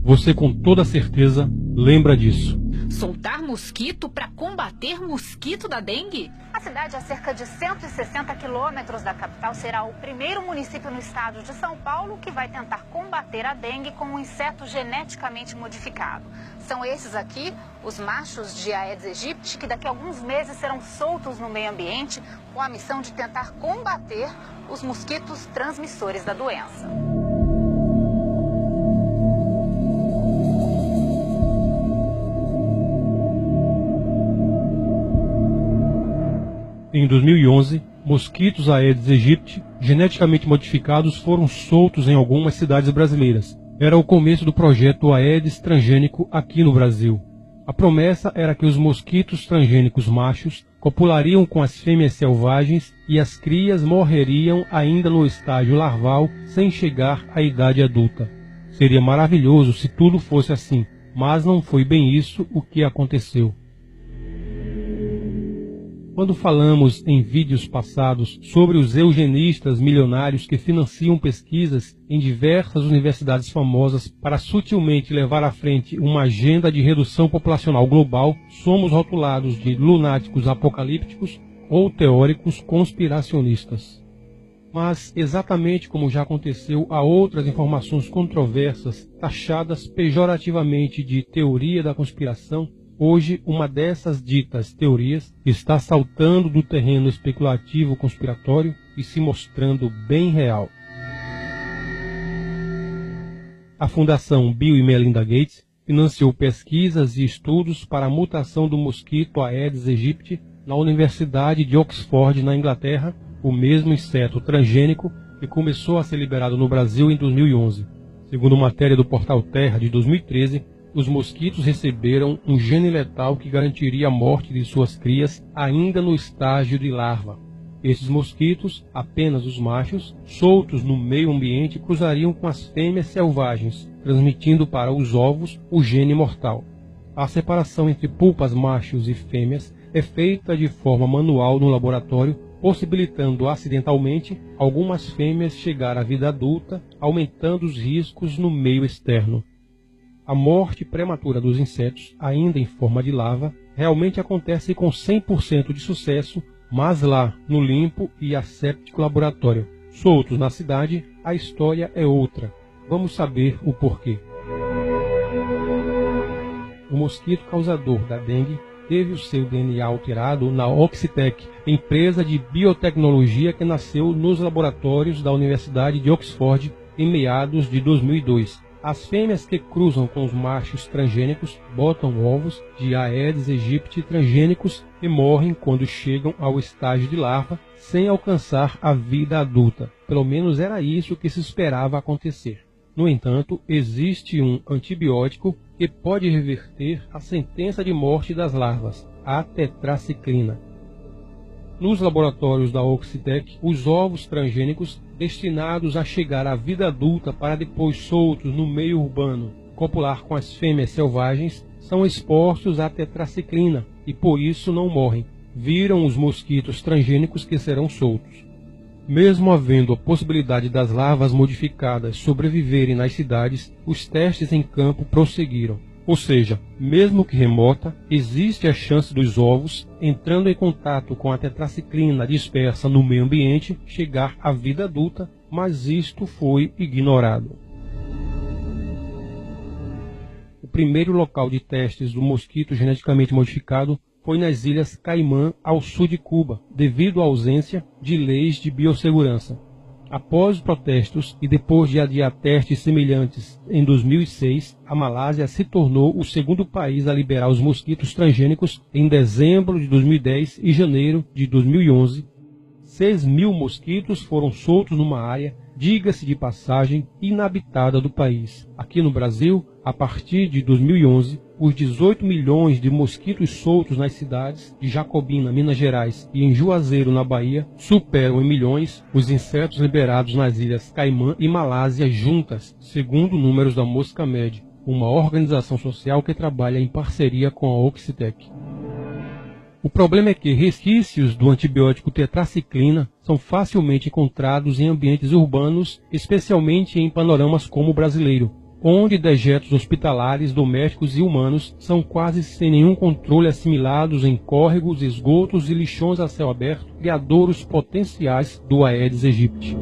Você com toda certeza lembra disso. Soltar mosquito para combater mosquito da dengue? A cidade, a cerca de 160 quilômetros da capital, será o primeiro município no estado de São Paulo que vai tentar combater a dengue com um inseto geneticamente modificado. São esses aqui, os machos de Aedes aegypti, que daqui a alguns meses serão soltos no meio ambiente com a missão de tentar combater os mosquitos transmissores da doença. Em 2011, mosquitos Aedes aegypti geneticamente modificados foram soltos em algumas cidades brasileiras. Era o começo do projeto Aedes transgênico aqui no Brasil. A promessa era que os mosquitos transgênicos machos copulariam com as fêmeas selvagens e as crias morreriam ainda no estágio larval sem chegar à idade adulta. Seria maravilhoso se tudo fosse assim, mas não foi bem isso o que aconteceu. Quando falamos em vídeos passados sobre os eugenistas milionários que financiam pesquisas em diversas universidades famosas para sutilmente levar à frente uma agenda de redução populacional global, somos rotulados de lunáticos apocalípticos ou teóricos conspiracionistas. Mas, exatamente como já aconteceu a outras informações controversas taxadas pejorativamente de teoria da conspiração, hoje, uma dessas ditas teorias está saltando do terreno especulativo conspiratório e se mostrando bem real. A Fundação Bill e Melinda Gates financiou pesquisas e estudos para a mutação do mosquito Aedes aegypti na Universidade de Oxford, na Inglaterra, o mesmo inseto transgênico que começou a ser liberado no Brasil em 2011. Segundo matéria do portal Terra de 2013, os mosquitos receberam um gene letal que garantiria a morte de suas crias ainda no estágio de larva. Esses mosquitos, apenas os machos, soltos no meio ambiente, cruzariam com as fêmeas selvagens, transmitindo para os ovos o gene mortal. A separação entre pulpas machos e fêmeas é feita de forma manual no laboratório, possibilitando acidentalmente algumas fêmeas chegar à vida adulta, aumentando os riscos no meio externo. A morte prematura dos insetos, ainda em forma de larva, realmente acontece com 100% de sucesso, mas lá, no limpo e asséptico laboratório. Soltos na cidade, a história é outra. Vamos saber o porquê. O mosquito causador da dengue teve o seu DNA alterado na Oxitec, empresa de biotecnologia que nasceu nos laboratórios da Universidade de Oxford em meados de 2002. As fêmeas que cruzam com os machos transgênicos botam ovos de Aedes aegypti transgênicos e morrem quando chegam ao estágio de larva, sem alcançar a vida adulta. Pelo menos era isso que se esperava acontecer. No entanto, existe um antibiótico que pode reverter a sentença de morte das larvas, a tetraciclina. Nos laboratórios da Oxitec, os ovos transgênicos destinados a chegar à vida adulta para depois soltos no meio urbano, copular com as fêmeas selvagens, são expostos à tetraciclina e por isso não morrem. Viram os mosquitos transgênicos que serão soltos. Mesmo havendo a possibilidade das larvas modificadas sobreviverem nas cidades, os testes em campo prosseguiram. Ou seja, mesmo que remota, existe a chance dos ovos, entrando em contato com a tetraciclina dispersa no meio ambiente, chegar à vida adulta, mas isto foi ignorado. O primeiro local de testes do mosquito geneticamente modificado foi nas Ilhas Caimã, ao sul de Cuba, devido à ausência de leis de biossegurança. Após os protestos e depois de adiar testes semelhantes em 2006, a Malásia se tornou o segundo país a liberar os mosquitos transgênicos em dezembro de 2010 e janeiro de 2011. 6.000 mosquitos foram soltos numa área, diga-se de passagem, inabitada do país. Aqui no Brasil, a partir de 2011, os 18 milhões de mosquitos soltos nas cidades de Jacobina, Minas Gerais e em Juazeiro, na Bahia, superam em milhões os insetos liberados nas Ilhas Caimã e Malásia juntas, segundo números da Moscamed, uma organização social que trabalha em parceria com a Oxitec. O problema é que resquícios do antibiótico tetraciclina são facilmente encontrados em ambientes urbanos, especialmente em panoramas como o brasileiro. onde dejetos hospitalares, domésticos e humanos são quase sem nenhum controle assimilados em córregos, esgotos e lixões a céu aberto, criadouros potenciais do Aedes aegypti.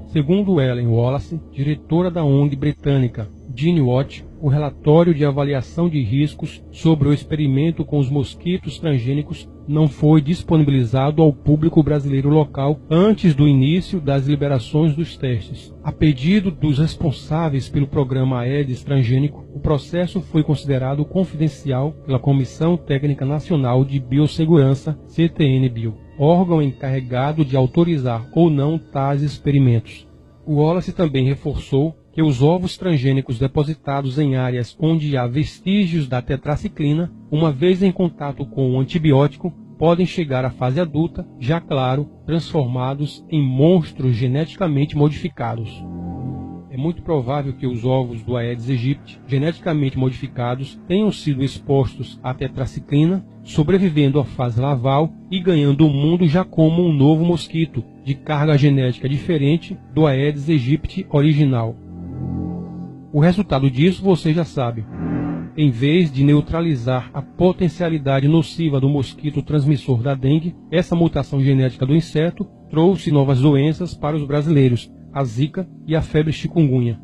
Segundo Ellen Wallace, diretora da ONG britânica GeneWatch, o relatório de avaliação de riscos sobre o experimento com os mosquitos transgênicos não foi disponibilizado ao público brasileiro local antes do início das liberações dos testes. A pedido dos responsáveis pelo programa Aedes transgênico, o processo foi considerado confidencial pela Comissão Técnica Nacional de Biossegurança, CTN-Bio, órgão encarregado de autorizar ou não tais experimentos. O Wallace também reforçou que os ovos transgênicos depositados em áreas onde há vestígios da tetraciclina, uma vez em contato com o antibiótico, podem chegar à fase adulta, já claro, transformados em monstros geneticamente modificados. É muito provável que os ovos do Aedes aegypti, geneticamente modificados, tenham sido expostos à tetraciclina, sobrevivendo à fase larval e ganhando o mundo já como um novo mosquito, de carga genética diferente do Aedes aegypti original. O resultado disso você já sabe. Em vez de neutralizar a potencialidade nociva do mosquito transmissor da dengue, essa mutação genética do inseto trouxe novas doenças para os brasileiros, a zika e a febre chikungunya.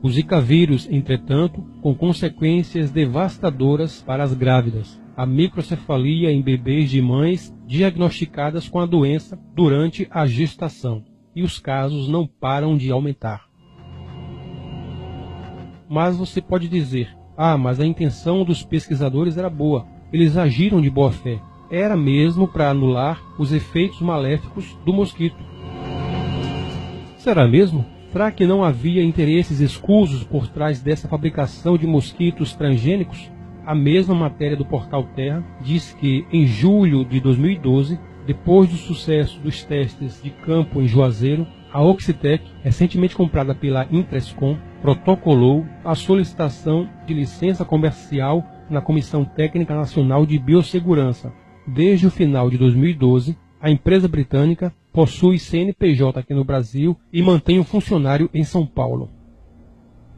O zika vírus, entretanto, com consequências devastadoras para as grávidas, a microcefalia em bebês de mães diagnosticadas com a doença durante a gestação, e os casos não param de aumentar. Mas você pode dizer, mas a intenção dos pesquisadores era boa, eles agiram de boa fé, era mesmo para anular os efeitos maléficos do mosquito. Será mesmo? Será que não havia interesses escusos por trás dessa fabricação de mosquitos transgênicos? A mesma matéria do Portal Terra diz que, em julho de 2012, depois do sucesso dos testes de campo em Juazeiro, a Oxitec, recentemente comprada pela Intrescom, protocolou a solicitação de licença comercial na Comissão Técnica Nacional de Biossegurança. Desde o final de 2012, a empresa britânica possui CNPJ aqui no Brasil e mantém um funcionário em São Paulo.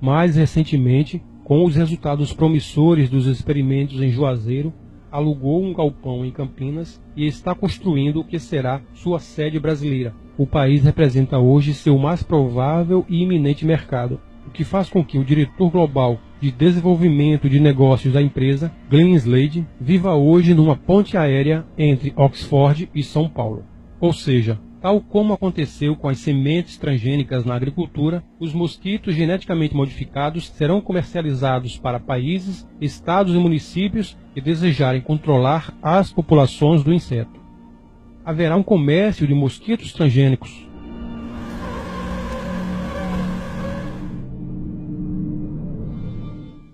Mais recentemente, com os resultados promissores dos experimentos em Juazeiro, alugou um galpão em Campinas e está construindo o que será sua sede brasileira. O país representa hoje seu mais provável e iminente mercado, o que faz com que o diretor global de desenvolvimento de negócios da empresa, Glenn Slade, viva hoje numa ponte aérea entre Oxford e São Paulo. Ou seja, tal como aconteceu com as sementes transgênicas na agricultura, os mosquitos geneticamente modificados serão comercializados para países, estados e municípios que desejarem controlar as populações do inseto. Haverá um comércio de mosquitos transgênicos.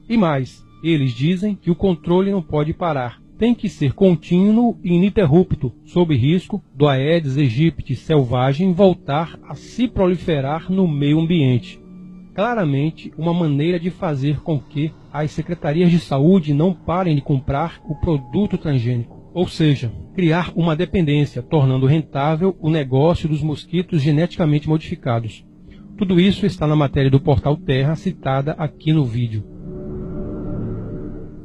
E mais, eles dizem que o controle não pode parar. Tem que ser contínuo e ininterrupto, sob risco do Aedes aegypti selvagem voltar a se proliferar no meio ambiente. Claramente, uma maneira de fazer com que as secretarias de saúde não parem de comprar o produto transgênico. Ou seja, criar uma dependência, tornando rentável o negócio dos mosquitos geneticamente modificados. Tudo isso está na matéria do Portal Terra citada aqui no vídeo.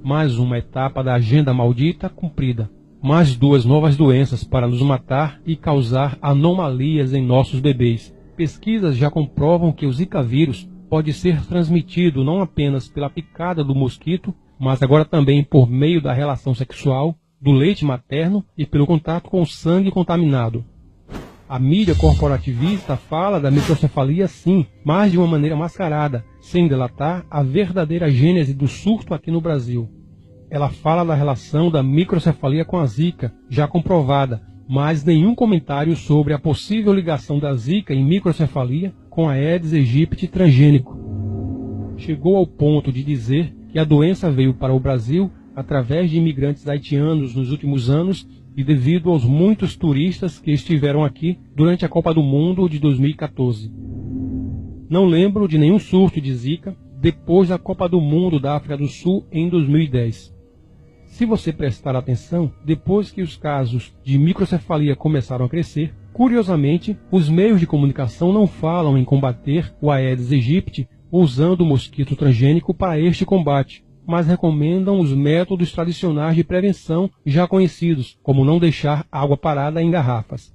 Mais uma etapa da agenda maldita cumprida. Mais duas novas doenças para nos matar e causar anomalias em nossos bebês. Pesquisas já comprovam que o Zika vírus pode ser transmitido não apenas pela picada do mosquito, mas agora também por meio da relação sexual, do leite materno e pelo contato com o sangue contaminado. A mídia corporativista fala da microcefalia sim, mas de uma maneira mascarada, sem delatar a verdadeira gênese do surto aqui no Brasil. Ela fala da relação da microcefalia com a Zika, já comprovada, mas nenhum comentário sobre a possível ligação da Zika em microcefalia com a Aedes aegypti transgênico. Chegou ao ponto de dizer que a doença veio para o Brasil através de imigrantes haitianos nos últimos anos e devido aos muitos turistas que estiveram aqui durante a Copa do Mundo de 2014. Não lembro de nenhum surto de Zika depois da Copa do Mundo da África do Sul em 2010. Se você prestar atenção, depois que os casos de microcefalia começaram a crescer, curiosamente, os meios de comunicação não falam em combater o Aedes aegypti, usando o mosquito transgênico para este combate, mas recomendam os métodos tradicionais de prevenção já conhecidos, como não deixar água parada em garrafas.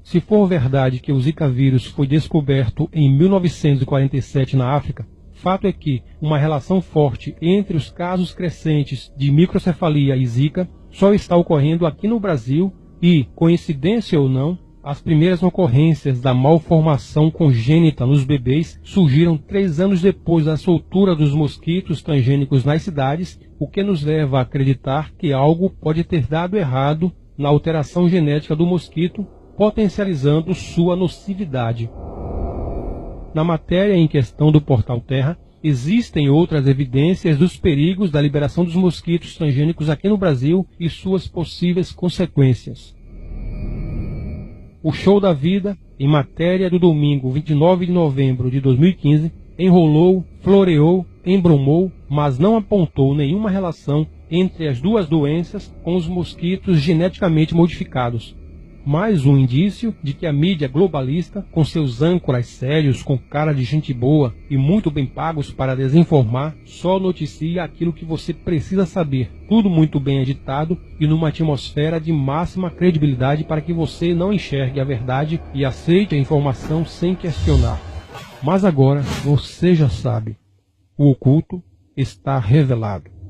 Se for verdade que o Zika vírus foi descoberto em 1947 na África, fato é que uma relação forte entre os casos crescentes de microcefalia e Zika só está ocorrendo aqui no Brasil e, coincidência ou não, as primeiras ocorrências da malformação congênita nos bebês surgiram 3 anos depois da soltura dos mosquitos transgênicos nas cidades, o que nos leva a acreditar que algo pode ter dado errado na alteração genética do mosquito, potencializando sua nocividade. Na matéria em questão do Portal Terra, existem outras evidências dos perigos da liberação dos mosquitos transgênicos aqui no Brasil e suas possíveis consequências. O Show da Vida, em matéria do domingo 29 de novembro de 2015, enrolou, floreou, embromou, mas não apontou nenhuma relação entre as duas doenças com os mosquitos geneticamente modificados. Mais um indício de que a mídia globalista, com seus âncoras sérios com cara de gente boa e muito bem pagos para desinformar, só noticia aquilo que você precisa saber, tudo muito bem editado e numa atmosfera de máxima credibilidade para que você não enxergue a verdade e aceite a informação sem questionar. Mas agora você já sabe, o oculto está revelado.